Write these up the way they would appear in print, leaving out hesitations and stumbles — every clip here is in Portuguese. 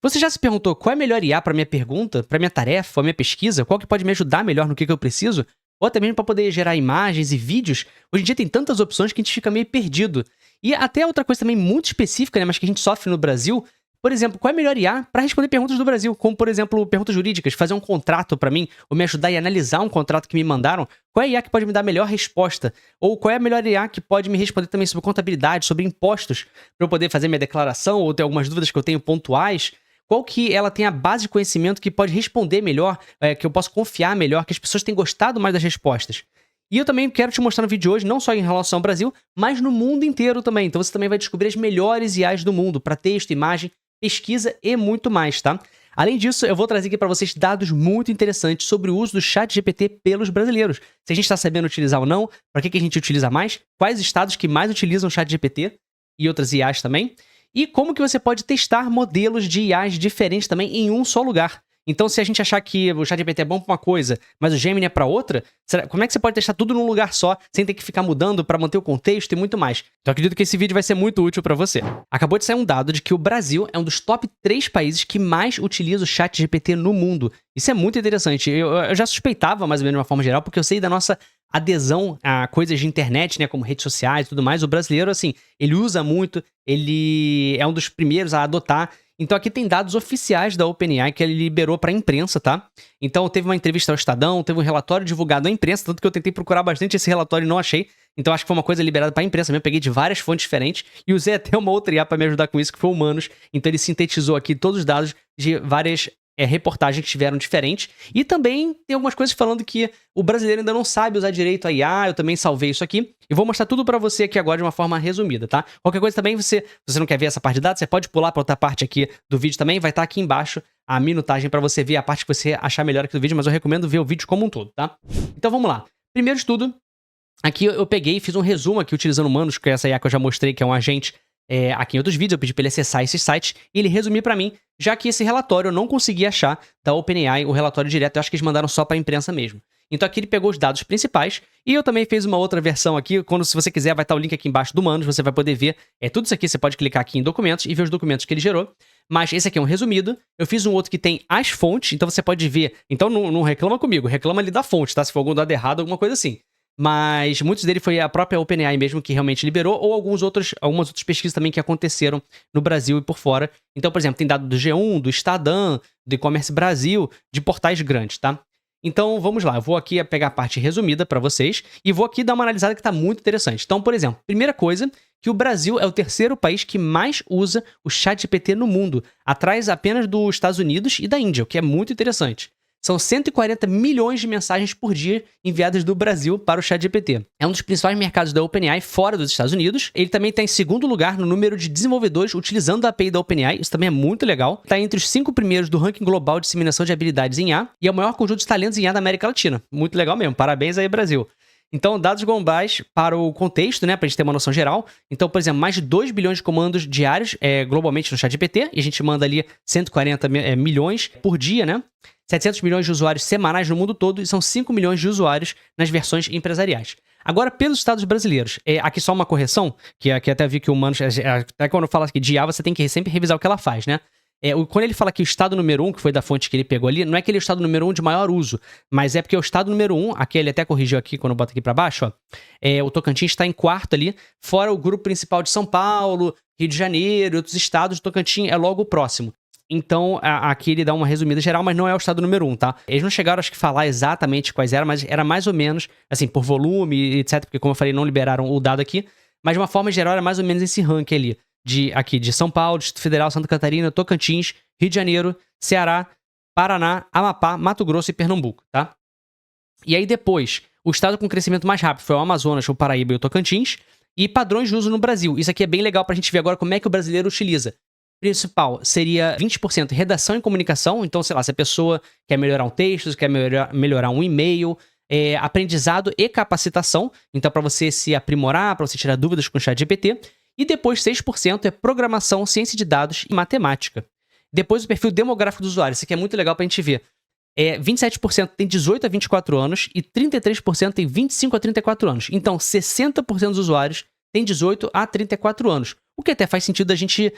Você já se perguntou qual é a melhor IA para minha pergunta, para minha tarefa, minha pesquisa? Qual que pode me ajudar melhor no que eu preciso? Ou até mesmo para poder gerar imagens e vídeos? Hoje em dia tem tantas opções que a gente fica meio perdido. E até outra coisa também muito específica, né, mas que a gente sofre no Brasil. Por exemplo, qual é a melhor IA para responder perguntas do Brasil? Como, por exemplo, perguntas jurídicas, fazer um contrato para mim, ou me ajudar a analisar um contrato que me mandaram. Qual é a IA que pode me dar a melhor resposta? Ou qual é a melhor IA que pode me responder também sobre contabilidade, sobre impostos, para eu poder fazer minha declaração ou ter algumas dúvidas que eu tenho pontuais? Qual que ela tem a base de conhecimento que pode responder melhor, que eu posso confiar melhor, que as pessoas têm gostado mais das respostas? E eu também quero te mostrar no vídeo de hoje, não só em relação ao Brasil, mas no mundo inteiro também. Então você também vai descobrir as melhores IAs do mundo para texto, imagem, pesquisa e muito mais, tá? Além disso, eu vou trazer aqui para vocês dados muito interessantes sobre o uso do ChatGPT pelos brasileiros. Se a gente está sabendo utilizar ou não, para que a gente utiliza mais, quais estados que mais utilizam o ChatGPT e outras IAs também, e como que você pode testar modelos de IAs diferentes também em um só lugar. Então, se a gente achar que o ChatGPT é bom para uma coisa, mas o Gemini é para outra, como é que você pode testar tudo num lugar só, sem ter que ficar mudando para manter o contexto e muito mais? Então, acredito que esse vídeo vai ser muito útil para você. Acabou de sair um dado de que o Brasil é um dos top 3 países que mais utiliza o ChatGPT no mundo. Isso é muito interessante. Eu já suspeitava, mais ou menos de uma forma geral, porque eu sei da nossa adesão a coisas de internet, né, como redes sociais e tudo mais. O brasileiro, assim, ele usa muito, ele é um dos primeiros a adotar. Então aqui tem dados oficiais da OpenAI que ele liberou para a imprensa, tá? Então teve uma entrevista ao Estadão, teve um relatório divulgado à imprensa, tanto que eu tentei procurar bastante esse relatório e não achei. Então acho que foi uma coisa liberada para a imprensa mesmo, peguei de várias fontes diferentes e usei até uma outra IA para me ajudar com isso, que foi o Humanos. Então ele sintetizou aqui todos os dados de várias reportagens que tiveram diferentes. E também tem algumas coisas falando que o brasileiro ainda não sabe usar direito a IA. Eu também salvei isso aqui. E vou mostrar tudo pra você aqui agora de uma forma resumida, tá? Qualquer coisa também, se você não quer ver essa parte de dados, você pode pular pra outra parte aqui do vídeo também. Vai estar aqui embaixo a minutagem pra você ver a parte que você achar melhor aqui do vídeo, mas eu recomendo ver o vídeo como um todo, tá? Então vamos lá. Primeiro de tudo, aqui eu peguei e fiz um resumo aqui utilizando o Manus, que é essa IA que eu já mostrei, que é um agente aqui em outros vídeos. Eu pedi pra ele acessar esses sites e ele resumir pra mim, já que esse relatório eu não consegui achar da OpenAI, o relatório direto. Eu acho que eles mandaram só pra imprensa mesmo. Então aqui ele pegou os dados principais e eu também fiz uma outra versão aqui. Se você quiser, vai estar o link aqui embaixo do Manus, você vai poder ver tudo isso aqui. Você pode clicar aqui em documentos e ver os documentos que ele gerou. Mas esse aqui é um resumido. Eu fiz um outro que tem as fontes, então você pode ver. Então não reclama comigo, reclama ali da fonte, tá? Se for algum dado errado, alguma coisa assim. Mas muitos dele foi a própria OpenAI mesmo que realmente liberou, ou algumas outras pesquisas também que aconteceram no Brasil e por fora. Então, por exemplo, tem dado do G1, do Estadão, do E-Commerce Brasil, de portais grandes, tá? Então, vamos lá. Eu vou aqui pegar a parte resumida para vocês e vou aqui dar uma analisada que tá muito interessante. Então, por exemplo, primeira coisa, que o Brasil é o terceiro país que mais usa o ChatGPT no mundo, atrás apenas dos Estados Unidos e da Índia, o que é muito interessante. São 140 milhões de mensagens por dia enviadas do Brasil para o ChatGPT. É um dos principais mercados da OpenAI fora dos Estados Unidos. Ele também está em segundo lugar no número de desenvolvedores utilizando a API da OpenAI. Isso também é muito legal. Está entre os 5 primeiros do ranking global de disseminação de habilidades em IA e é o maior conjunto de talentos em IA da América Latina. Muito legal mesmo. Parabéns aí, Brasil. Então, dados globais para o contexto, né, para a gente ter uma noção geral. Então, por exemplo, mais de 2 bilhões de comandos diários globalmente no ChatGPT, e a gente manda ali 140 milhões por dia, né? 700 milhões de usuários semanais no mundo todo e são 5 milhões de usuários nas versões empresariais. Agora, pelos estados brasileiros, aqui só uma correção, que aqui até vi que o Humanos, até quando eu falo aqui de IA, você tem que sempre revisar o que ela faz, né? Quando ele fala que o estado número 1, que foi da fonte que ele pegou ali, não é que ele é o estado número 1 de maior uso, mas é porque o estado número 1, aqui ele até corrigiu aqui quando eu boto aqui pra baixo, ó, o Tocantins está em quarto ali, fora o grupo principal de São Paulo, Rio de Janeiro e outros estados, o Tocantins é logo o próximo. Então, aqui ele dá uma resumida geral, mas não é o estado número 1, tá? Eles não chegaram, acho que, falar exatamente quais eram, mas era mais ou menos, assim, por volume, etc, porque, como eu falei, não liberaram o dado aqui, mas de uma forma geral era mais ou menos esse ranking ali. De São Paulo, Distrito Federal, Santa Catarina, Tocantins, Rio de Janeiro, Ceará, Paraná, Amapá, Mato Grosso e Pernambuco, tá? E aí depois, o estado com crescimento mais rápido foi o Amazonas, o Paraíba e o Tocantins, e padrões de uso no Brasil. Isso aqui é bem legal pra gente ver agora como é que o brasileiro utiliza. Principal seria 20% redação e comunicação, então, sei lá, se a pessoa quer melhorar um texto, quer melhorar um e-mail, aprendizado e capacitação, então para você se aprimorar, para você tirar dúvidas com o ChatGPT. E depois 6% é programação, ciência de dados e matemática. Depois o perfil demográfico do usuário. Isso aqui é muito legal pra gente ver. 27% tem 18 a 24 anos e 33% tem 25 a 34 anos. Então 60% dos usuários tem 18 a 34 anos. O que até faz sentido a gente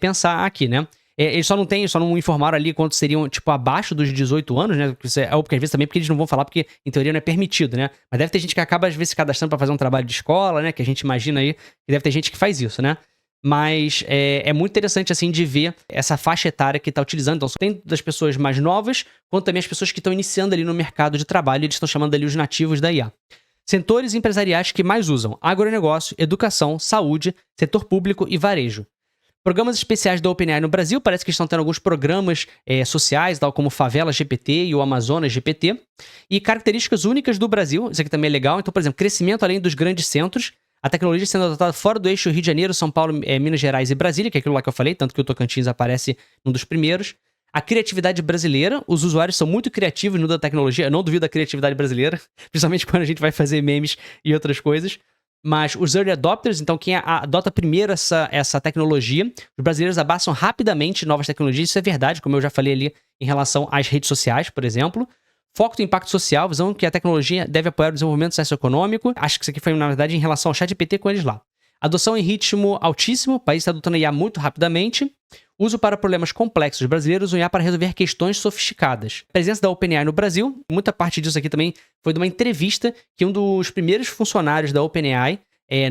pensar aqui, né? Eles só não informaram ali quantos seriam, tipo, abaixo dos 18 anos, né? Ou porque às vezes também porque eles não vão falar, porque em teoria não é permitido, né? Mas deve ter gente que acaba, às vezes, se cadastrando pra fazer um trabalho de escola, né? Que a gente imagina aí, que deve ter gente que faz isso, né? Mas é muito interessante, assim, de ver essa faixa etária que tá utilizando. Então, tem das pessoas mais novas, quanto também as pessoas que estão iniciando ali no mercado de trabalho, eles estão chamando ali os nativos da IA. Setores empresariais que mais usam: agronegócio, educação, saúde, setor público e varejo. Programas especiais da OpenAI no Brasil, parece que estão tendo alguns programas sociais, tal como Favela GPT e o Amazonas GPT. E características únicas do Brasil, isso aqui também é legal. Então, por exemplo, crescimento além dos grandes centros, a tecnologia sendo adotada fora do eixo Rio de Janeiro, São Paulo, Minas Gerais e Brasília, que é aquilo lá que eu falei, tanto que o Tocantins aparece num dos primeiros. A criatividade brasileira, os usuários são muito criativos no da tecnologia, eu não duvido da criatividade brasileira, principalmente quando a gente vai fazer memes e outras coisas. Mas os early adopters, então quem adota primeiro essa tecnologia, os brasileiros abraçam rapidamente novas tecnologias, isso é verdade, como eu já falei ali em relação às redes sociais, por exemplo. Foco do impacto social, visão que a tecnologia deve apoiar o desenvolvimento socioeconômico. Acho que isso aqui foi, na verdade, em relação ao ChatGPT com eles lá. Adoção em ritmo altíssimo, o país está adotando IA muito rapidamente. Uso para problemas complexos, brasileiros usam IA para resolver questões sofisticadas. A presença da OpenAI no Brasil, muita parte disso aqui também foi de uma entrevista que um dos primeiros funcionários da OpenAI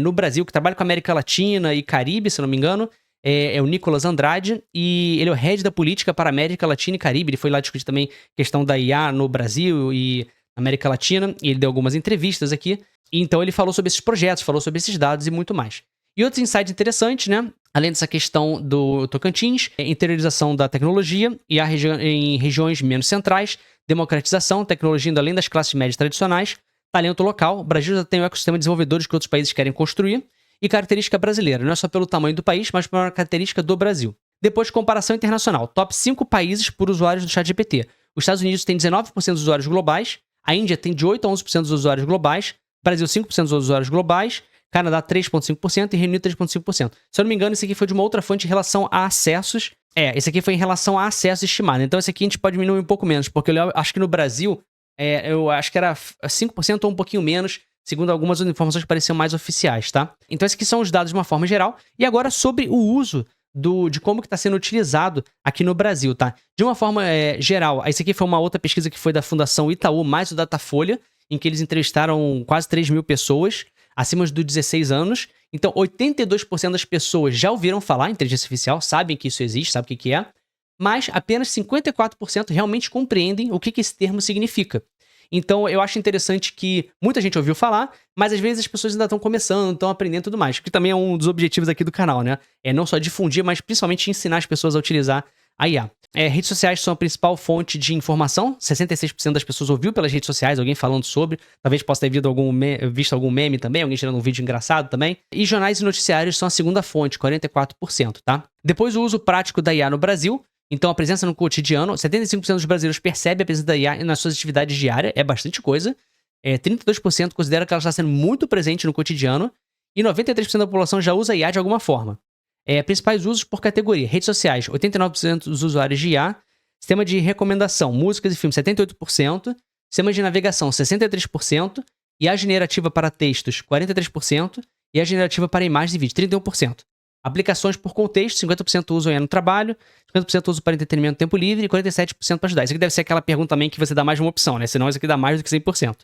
no Brasil, que trabalha com a América Latina e Caribe, se não me engano, é o Nicolas Andrade, e ele é o head da política para a América Latina e Caribe. Ele foi lá discutir também questão da IA no Brasil e América Latina, e ele deu algumas entrevistas aqui. Então ele falou sobre esses projetos, falou sobre esses dados e muito mais. E outros insights interessantes, né? Além dessa questão do Tocantins, interiorização da tecnologia e em regiões menos centrais, democratização, tecnologia indo além das classes médias tradicionais, talento local, o Brasil já tem um ecossistema de desenvolvedores que outros países querem construir, e característica brasileira, não é só pelo tamanho do país, mas por uma característica do Brasil. Depois, comparação internacional, top 5 países por usuários do ChatGPT. Os Estados Unidos tem 19% dos usuários globais, a Índia tem de 8 a 11% dos usuários globais, Brasil 5% dos usuários globais, Canadá 3,5% e Reino Unido 3,5%. Se eu não me engano, esse aqui foi de uma outra fonte em relação a acessos. Esse aqui foi em relação a acessos estimados. Então esse aqui a gente pode diminuir um pouco menos, porque eu acho que no Brasil, eu acho que era 5% ou um pouquinho menos, segundo algumas informações que pareciam mais oficiais, tá? Então esses aqui são os dados de uma forma geral. E agora sobre o uso de como que está sendo utilizado aqui no Brasil, tá? De uma forma geral, esse aqui foi uma outra pesquisa que foi da Fundação Itaú, mais o Datafolha, em que eles entrevistaram quase 3 mil pessoas acima dos 16 anos. Então, 82% das pessoas já ouviram falar em inteligência artificial, sabem que isso existe, sabem o que é, mas apenas 54% realmente compreendem o que esse termo significa. Então, eu acho interessante que muita gente ouviu falar, mas às vezes as pessoas ainda estão começando, estão aprendendo e tudo mais, que também é um dos objetivos aqui do canal, né? É não só difundir, mas principalmente ensinar as pessoas a utilizar a IA. Redes sociais são a principal fonte de informação. 66% das pessoas ouviu pelas redes sociais, alguém falando sobre. Talvez possa ter visto algum meme também, alguém tirando um vídeo engraçado também. E jornais e noticiários são a segunda fonte, 44%, tá? Depois, o uso prático da IA no Brasil. Então, a presença no cotidiano. 75% dos brasileiros percebe a presença da IA nas suas atividades diárias. É bastante coisa. 32% considera que ela está sendo muito presente no cotidiano. E 93% da população já usa a IA de alguma forma. Principais usos por categoria. Redes sociais, 89% dos usuários de IA. Sistema de recomendação, músicas e filmes, 78%. Sistema de navegação, 63%. E a generativa para textos, 43%. E a generativa para imagens e vídeos, 31%. Aplicações por contexto, 50% usam IA no trabalho, 50% usam para entretenimento no tempo livre e 47% para ajudar. Isso aqui deve ser aquela pergunta também que você dá mais de uma opção, né? Senão isso aqui dá mais do que 100%.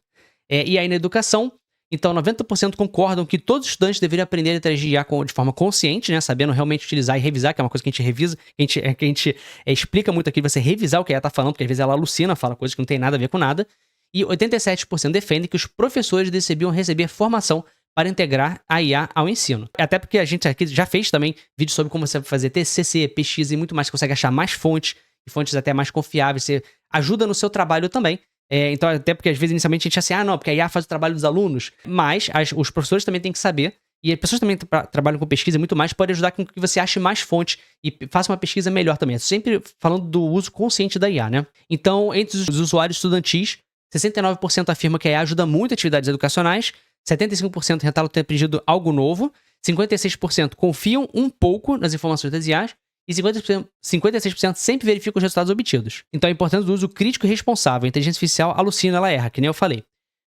E aí na educação, então 90% concordam que todos os estudantes deveriam aprender a interagir IA de forma consciente, né? Sabendo realmente utilizar e revisar, que é uma coisa que a gente revisa, que a gente explica muito aqui, você revisar o que a IA tá falando, porque às vezes ela alucina, fala coisas que não tem nada a ver com nada. E 87% defendem que os professores deviam receber formação para integrar a IA ao ensino. Até porque a gente aqui já fez também vídeos sobre como você vai fazer TCC, pesquisa e muito mais. Você consegue achar mais fontes, e fontes até mais confiáveis. Você ajuda no seu trabalho também. Então, até porque às vezes inicialmente a gente acha assim, não, porque a IA faz o trabalho dos alunos. Mas os professores também têm que saber, e as pessoas também que trabalham com pesquisa e muito mais, pode ajudar com que você ache mais fontes e faça uma pesquisa melhor também. Sempre falando do uso consciente da IA, né? Então, entre os usuários estudantis, 69% afirma que a IA ajuda muito em atividades educacionais, 75% relatam ter aprendido algo novo, 56% confiam um pouco nas informações das IAs e 56% sempre verificam os resultados obtidos. Então é importante o uso crítico e responsável. A inteligência artificial alucina, ela erra, que nem eu falei.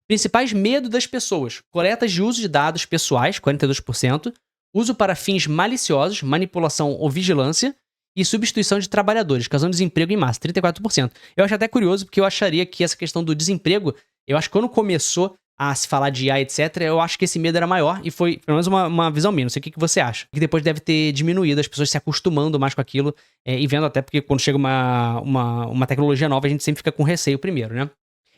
Principais medos das pessoas: coletas de uso de dados pessoais, 42%, uso para fins maliciosos, manipulação ou vigilância, e substituição de trabalhadores, causando desemprego em massa, 34%. Eu acho até curioso, porque eu acharia que essa questão do desemprego, eu acho que quando começou a se falar de IA, etc., eu acho que esse medo era maior e foi, pelo menos, uma visão minha. Não sei o que você acha. Que depois deve ter diminuído, as pessoas se acostumando mais com aquilo e vendo até porque quando chega uma tecnologia nova, a gente sempre fica com receio primeiro, né?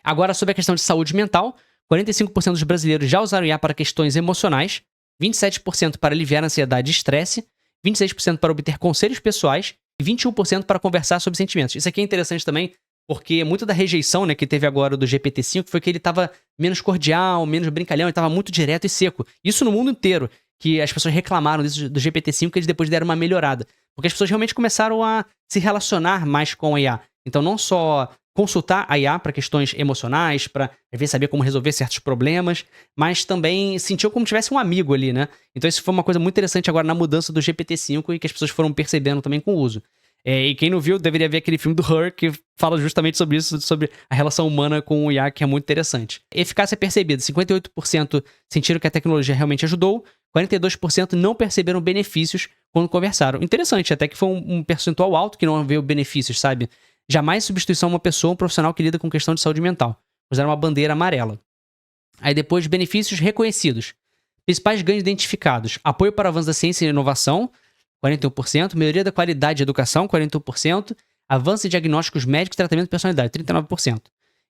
Agora, sobre a questão de saúde mental, 45% dos brasileiros já usaram IA para questões emocionais, 27% para aliviar a ansiedade e estresse, 26% para obter conselhos pessoais e 21% para conversar sobre sentimentos. Isso aqui é interessante também, porque muito da rejeição, né, que teve agora do GPT-5 foi que ele estava menos cordial, menos brincalhão, ele estava muito direto e seco. Isso no mundo inteiro, que as pessoas reclamaram disso do GPT-5, que eles depois deram uma melhorada. Porque as pessoas realmente começaram a se relacionar mais com a IA. Então não só consultar a IA para questões emocionais, para às vezes saber como resolver certos problemas, mas também sentiu como tivesse um amigo ali, né? Então isso foi uma coisa muito interessante agora na mudança do GPT-5 e que as pessoas foram percebendo também com o uso. E quem não viu, deveria ver aquele filme do Her, que fala justamente sobre isso, sobre a relação humana com o IA, que é muito interessante. Eficácia percebida, 58% sentiram que a tecnologia realmente ajudou, 42% não perceberam benefícios quando conversaram. Interessante, até que foi um percentual alto que não viu benefícios, sabe? Jamais substituição a uma pessoa, um profissional que lida com questão de saúde mental. Usaram uma bandeira amarela. Aí depois, benefícios reconhecidos. Principais ganhos identificados. Apoio para avanço da ciência e inovação, 41%. Melhoria da qualidade de educação, 41%. Avanço em diagnósticos médicos e tratamento de personalidade, 39%.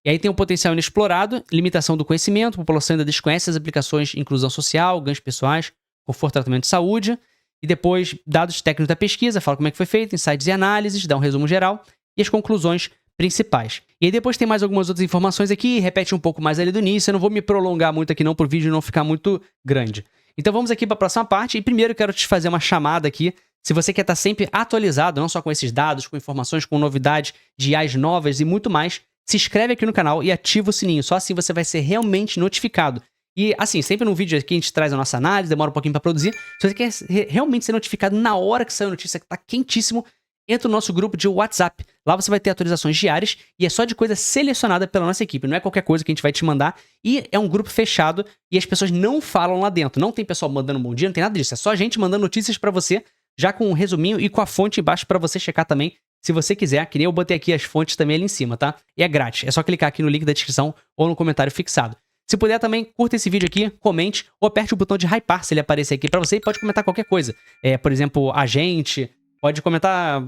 E aí tem um potencial inexplorado, limitação do conhecimento, população ainda desconhece as aplicações, inclusão social, ganhos pessoais, conforto, tratamento de saúde. E depois, dados técnicos da pesquisa, fala como é que foi feito, insights e análises, dá um resumo geral e as conclusões principais. E aí depois tem mais algumas outras informações aqui, repete um pouco mais ali do início, eu não vou me prolongar muito aqui não, pro vídeo não ficar muito grande. Então vamos aqui para a próxima parte, e primeiro eu quero te fazer uma chamada aqui, se você quer estar sempre atualizado, não só com esses dados, com informações, com novidades de IAs novas e muito mais, se inscreve aqui no canal e ativa o sininho, só assim você vai ser realmente notificado. E assim, sempre no vídeo aqui a gente traz a nossa análise, demora um pouquinho para produzir, se você quer realmente ser notificado na hora que saiu a notícia, que tá quentíssimo, entra no nosso grupo de WhatsApp. Lá você vai ter atualizações diárias e é só de coisa selecionada pela nossa equipe. Não é qualquer coisa que a gente vai te mandar. E é um grupo fechado e as pessoas não falam lá dentro. Não tem pessoal mandando bom dia, não tem nada disso. É só a gente mandando notícias pra você, já com um resuminho e com a fonte embaixo pra você checar também, se você quiser. Que nem eu botei aqui as fontes também ali em cima, tá? E é grátis. É só clicar aqui no link da descrição ou no comentário fixado. Se puder também, curta esse vídeo aqui, comente ou aperte o botão de hypar se ele aparecer aqui pra você e pode comentar qualquer coisa. Por exemplo, a gente... Pode comentar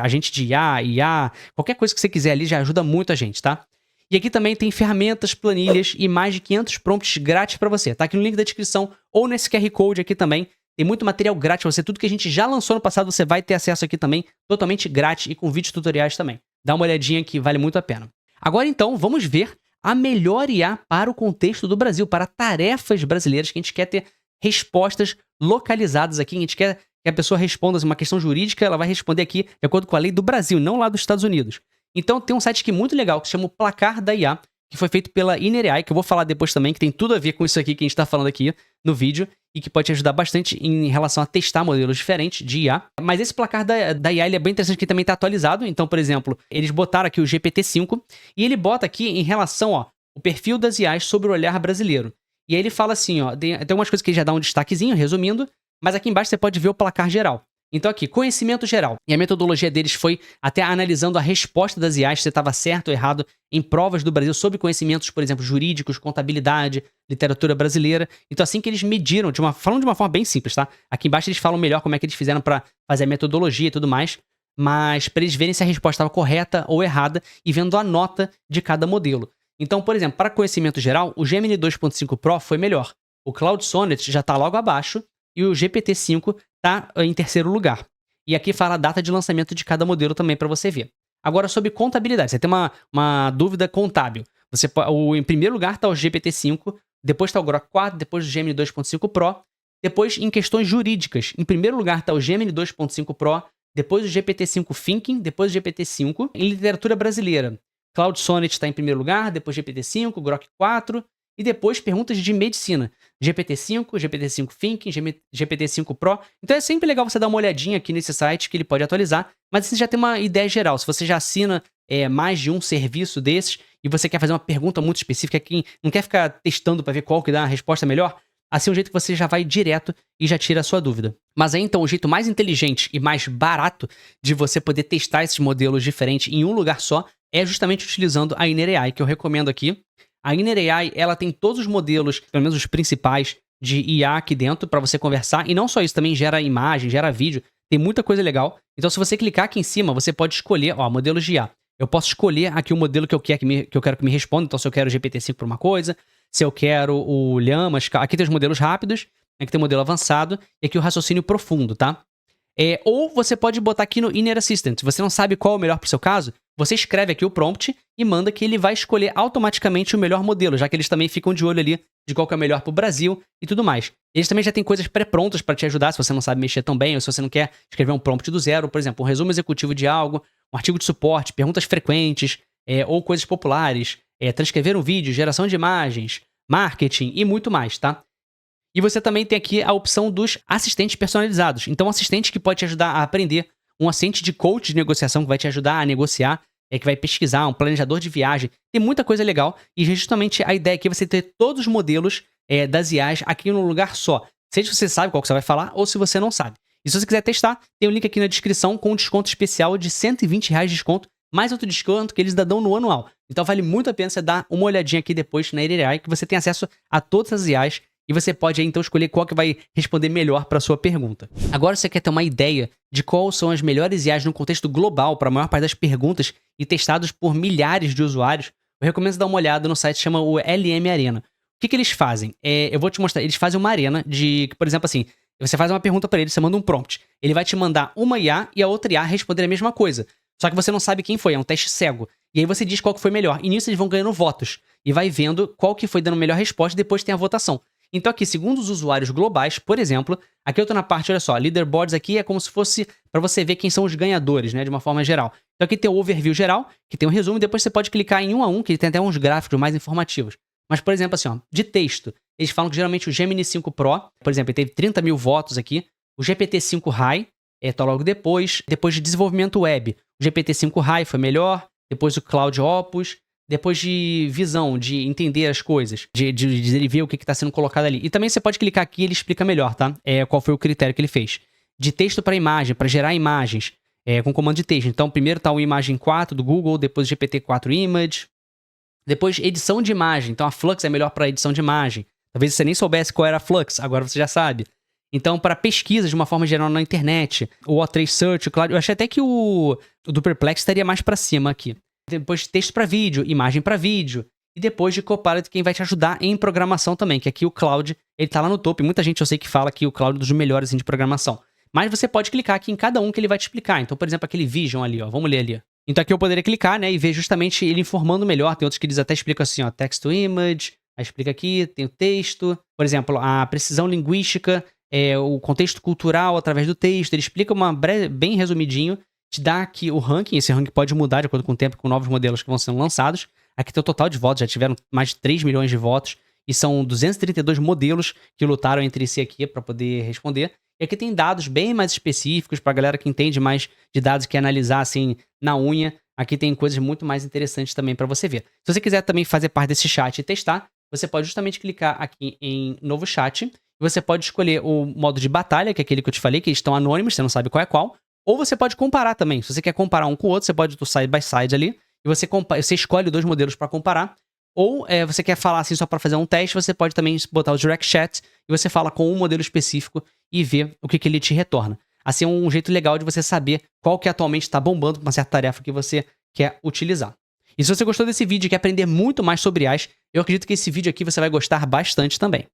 agente de IA, qualquer coisa que você quiser ali já ajuda muito a gente, tá? E aqui também tem ferramentas, planilhas e mais de 500 prompts grátis pra você. Tá aqui no link da descrição ou nesse QR Code aqui também. Tem muito material grátis pra você. Tudo que a gente já lançou no passado você vai ter acesso aqui também, totalmente grátis e com vídeos tutoriais também. Dá uma olhadinha que vale muito a pena. Agora então, vamos ver a melhor IA para o contexto do Brasil, para tarefas brasileiras que a gente quer ter respostas localizadas aqui, a gente quer que a pessoa responda uma questão jurídica, ela vai responder aqui de acordo com a lei do Brasil, não lá dos Estados Unidos. Então tem um site aqui muito legal que se chama o Placar da IA, que foi feito pela Inerai, que eu vou falar depois também, que tem tudo a ver com isso aqui que a gente está falando aqui no vídeo e que pode te ajudar bastante em relação a testar modelos diferentes de IA. Mas esse placar da IA ele é bem interessante, que também está atualizado. Então, por exemplo, eles botaram aqui o GPT-5 e ele bota aqui em relação, ó, o perfil das IAs sobre o olhar brasileiro. E aí ele fala assim, ó, tem algumas coisas que ele já dá um destaquezinho, resumindo, mas aqui embaixo você pode ver o placar geral. Então aqui, conhecimento geral. E a metodologia deles foi até analisando a resposta das IAs, se estava certo ou errado, em provas do Brasil sobre conhecimentos, por exemplo, jurídicos, contabilidade, literatura brasileira. Então assim que eles mediram, falando de uma forma bem simples, tá? Aqui embaixo eles falam melhor como é que eles fizeram para fazer a metodologia e tudo mais, mas para eles verem se a resposta estava correta ou errada e vendo a nota de cada modelo. Então, por exemplo, para conhecimento geral, o Gemini 2.5 Pro foi melhor. O Claude Sonnet já está logo abaixo e o GPT-5 está em terceiro lugar. E aqui fala a data de lançamento de cada modelo também para você ver. Agora, sobre contabilidade. Você tem uma dúvida contábil. Em primeiro lugar está o GPT-5, depois está o Grok 4, depois o Gemini 2.5 Pro. Depois, em questões jurídicas, em primeiro lugar está o Gemini 2.5 Pro, depois o GPT-5 Thinking, depois o GPT-5. Em literatura brasileira, Claude Sonnet está em primeiro lugar, depois GPT-5, Grok 4, e depois perguntas de medicina. GPT-5, GPT-5 Thinking, GPT-5 Pro. Então é sempre legal você dar uma olhadinha aqui nesse site que ele pode atualizar, mas você já tem uma ideia geral. Se você já assina mais de um serviço desses e você quer fazer uma pergunta muito específica, que não quer ficar testando para ver qual que dá a resposta melhor, assim é um jeito que você já vai direto e já tira a sua dúvida. Mas aí então o jeito mais inteligente e mais barato de você poder testar esses modelos diferentes em um lugar só é justamente utilizando a Inner AI, que eu recomendo aqui. A Inner AI, ela tem todos os modelos, pelo menos os principais, de IA aqui dentro para você conversar. E não só isso, também gera imagem, gera vídeo. Tem muita coisa legal. Então, se você clicar aqui em cima, você pode escolher, ó, modelos de IA. Eu posso escolher aqui o modelo que eu quero que me responda. Então, se eu quero o GPT-5 para uma coisa, se eu quero o Llamas. Aqui tem os modelos rápidos, aqui tem o modelo avançado e aqui o raciocínio profundo, tá? Ou você pode botar aqui no Inner Assistant. Se você não sabe qual é o melhor pro seu caso, você escreve aqui o prompt e manda que ele vai escolher automaticamente o melhor modelo, já que eles também ficam de olho ali de qual que é o melhor pro Brasil e tudo mais. Eles também já têm coisas pré-prontas para te ajudar se você não sabe mexer tão bem ou se você não quer escrever um prompt do zero, por exemplo, um resumo executivo de algo, um artigo de suporte, perguntas frequentes, ou coisas populares, transcrever um vídeo, geração de imagens, marketing e muito mais, tá? E você também tem aqui a opção dos assistentes personalizados. Então, um assistente que pode te ajudar a aprender, um assistente de coach de negociação que vai te ajudar a negociar, que vai pesquisar, um planejador de viagem. Tem muita coisa legal. E justamente a ideia aqui é você ter todos os modelos das IAs aqui num lugar só. Seja se você sabe qual que você vai falar ou se você não sabe. E se você quiser testar, tem um link aqui na descrição com um desconto especial de R$ 120 de desconto, mais outro desconto que eles dão no anual. Então vale muito a pena você dar uma olhadinha aqui depois na AI, que você tem acesso a todas as IAs. E você pode aí, então, escolher qual que vai responder melhor para a sua pergunta. Agora, se você quer ter uma ideia de quais são as melhores IAs no contexto global para a maior parte das perguntas e testados por milhares de usuários, eu recomendo você dar uma olhada no site que chama o LM Arena. O que eles fazem? Eu vou te mostrar. Eles fazem uma arena de, por exemplo, assim, você faz uma pergunta para ele, você manda um prompt. Ele vai te mandar uma IA e a outra IA responder a mesma coisa. Só que você não sabe quem foi, é um teste cego. E aí você diz qual que foi melhor. E nisso eles vão ganhando votos. E vai vendo qual que foi dando a melhor resposta e depois tem a votação. Então aqui, segundo os usuários globais, por exemplo, aqui eu tô na parte, olha só, leaderboards aqui é como se fosse para você ver quem são os ganhadores, né, de uma forma geral. Então aqui tem o overview geral, que tem um resumo, e depois você pode clicar em um a um, que tem até uns gráficos mais informativos. Mas, por exemplo, assim, ó, de texto, eles falam que geralmente o Gemini 5 Pro, por exemplo, ele teve 30 mil votos aqui, o GPT-5 High, tá logo depois de desenvolvimento web, o GPT-5 High foi melhor, depois o Cloud Opus, depois de visão, de entender as coisas, de ele ver o que está sendo colocado ali. E também você pode clicar aqui e ele explica melhor, tá? Qual foi o critério que ele fez. De texto para imagem, para gerar imagens, com comando de texto. Então, primeiro tá o Imagem 4 do Google, depois o GPT-4 Image, depois edição de imagem. Então, a Flux é melhor para edição de imagem. Talvez você nem soubesse qual era a Flux, agora você já sabe. Então, para pesquisa de uma forma geral na internet, o O3 Search, claro, eu achei até que o do Perplex estaria mais para cima aqui. Depois texto para vídeo, imagem para vídeo. E depois de Copilot, quem vai te ajudar em programação também, que aqui o Cloud, ele tá lá no topo. E muita gente eu sei que fala que o Cloud é dos melhores assim, de programação. Mas você pode clicar aqui em cada um que ele vai te explicar. Então, por exemplo, aquele Vision ali, ó. Vamos ler ali. Então aqui eu poderia clicar, né, e ver justamente ele informando melhor. Tem outros que eles até explicam assim, ó, text to image. Aí explica aqui, tem o texto. Por exemplo, a precisão linguística, o contexto cultural através do texto. Ele explica bem resumidinho. Te dá aqui o ranking, esse ranking pode mudar de acordo com o tempo, com novos modelos que vão sendo lançados. Aqui tem o total de votos, já tiveram mais de 3 milhões de votos, e são 232 modelos que lutaram entre si aqui para poder responder. E aqui tem dados bem mais específicos para a galera que entende mais de dados, que analisar assim na unha. Aqui tem coisas muito mais interessantes também para você ver. Se você quiser também fazer parte desse chat e testar, você pode justamente clicar aqui em novo chat, e você pode escolher o modo de batalha, que é aquele que eu te falei, que eles estão anônimos, você não sabe qual é qual. Ou você pode comparar também. Se você quer comparar um com o outro, você pode ir do side by side ali. E você escolhe dois modelos para comparar. Ou você quer falar assim só para fazer um teste, você pode também botar o direct chat e você fala com um modelo específico e ver o que ele te retorna. Assim é um jeito legal de você saber qual que atualmente está bombando para uma certa tarefa que você quer utilizar. E se você gostou desse vídeo e quer aprender muito mais sobre IAs, eu acredito que esse vídeo aqui você vai gostar bastante também.